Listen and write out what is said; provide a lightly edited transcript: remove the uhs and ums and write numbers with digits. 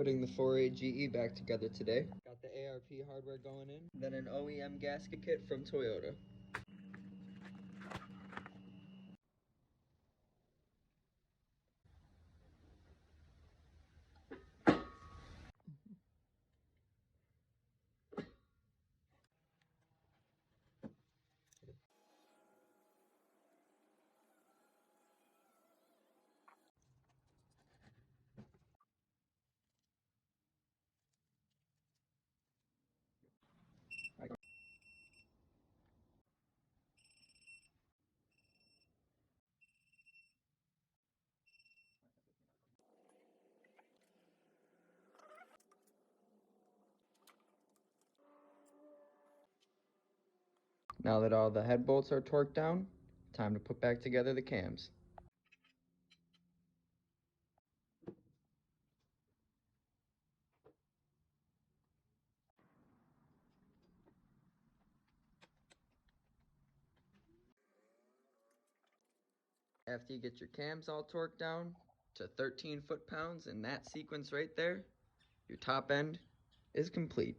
Putting the 4A GE back together today. Got the ARP hardware going in, then an OEM gasket kit from Toyota. Now that all the head bolts are torqued down, time to put back together the cams. After you get your cams all torqued down to 13 foot-pounds in that sequence right there, your top end is complete.